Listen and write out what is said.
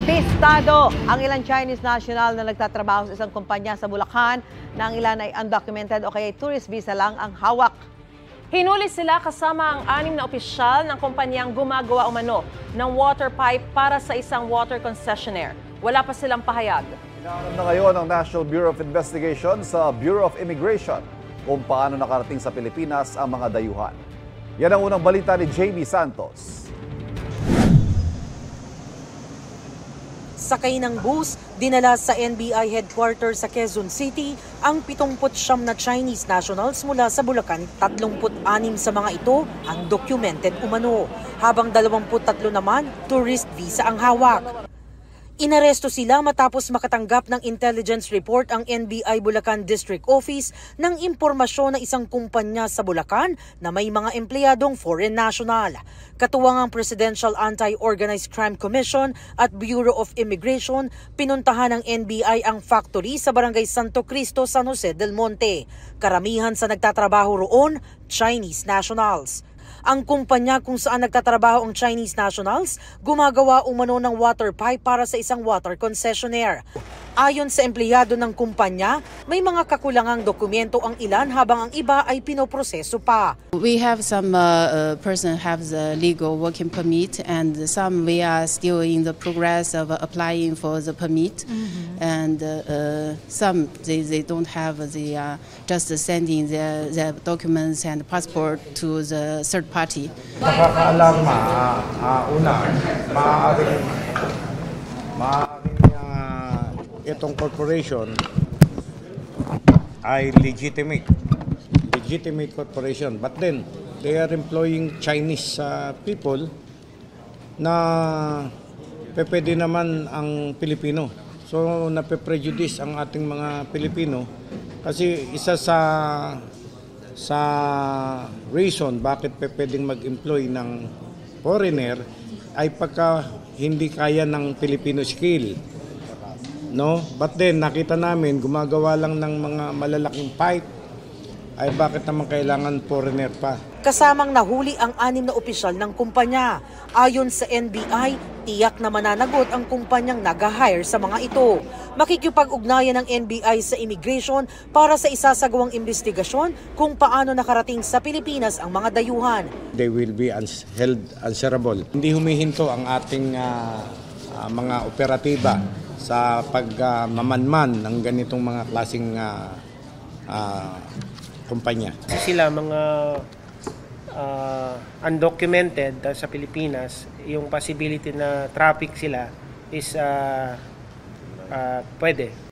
Arestado ang ilang Chinese national na nagtatrabaho sa isang kumpanya sa Bulacan na ang ilan ay undocumented o kaya tourist visa lang ang hawak. Hinuli sila kasama ang 6 na opisyal ng kumpanyang gumagawa umano ng water pipe para sa isang water concessionaire. Wala pa silang pahayag. Hinahanap na ngayon ang National Bureau of Investigation sa Bureau of Immigration kung paano nakarating sa Pilipinas ang mga dayuhan. Yan ang unang balita ni JB Santos. Sakay ng bus, dinala sa NBI headquarters sa Quezon City ang 79 na Chinese nationals mula sa Bulacan. 36 sa mga ito ang documented umano, habang 23 naman tourist visa ang hawak. Inaresto sila matapos makatanggap ng intelligence report ang NBI Bulacan District Office ng impormasyon na isang kumpanya sa Bulacan na may mga empleyadong foreign national. Katuwang ang Presidential Anti-Organized Crime Commission at Bureau of Immigration, pinuntahan ng NBI ang factory sa Barangay Santo Cristo, San Jose del Monte. Karamihan sa nagtatrabaho roon, Chinese nationals. Ang kumpanya kung saan nagtatrabaho ang Chinese nationals, gumagawa umano ng water pipe para sa isang water concessionaire. Ayon sa empleyado ng kumpanya, may mga kakulangang dokumento ang ilan habang ang iba ay pinoproseso pa. We have some person have the legal working permit, and some we are still in the progress of applying for the permit, and some they don't have the just sending their documents and passport to the third party. Nakakaalarma, una, maaaring itong corporation ay legitimate corporation, but then they are employing Chinese people na pwede naman ang Pilipino. So nape-prejudice ang ating mga Pilipino kasi isa sa reason bakit pwedeng mag-employ ng foreigner ay pagka hindi kaya ng Filipino skill. No? But then nakita namin gumagawa lang ng mga malalaking pipe, ay bakit naman kailangan foreigner pa? Kasamang nahuli ang 6 na opisyal ng kumpanya. Ayon sa NBI, tiyak na mananagot ang kumpanyang nag-hire sa mga ito. Makikipag-ugnayan ng NBI sa immigration para sa isasagawang investigasyon kung paano nakarating sa Pilipinas ang mga dayuhan. They will be held answerable. Hindi humihinto ang ating mga operatiba sa pagmamanman ng ganitong mga klaseng kumpanya. Sila mga undocumented sa Pilipinas, yung possibility na traffic sila is pwede.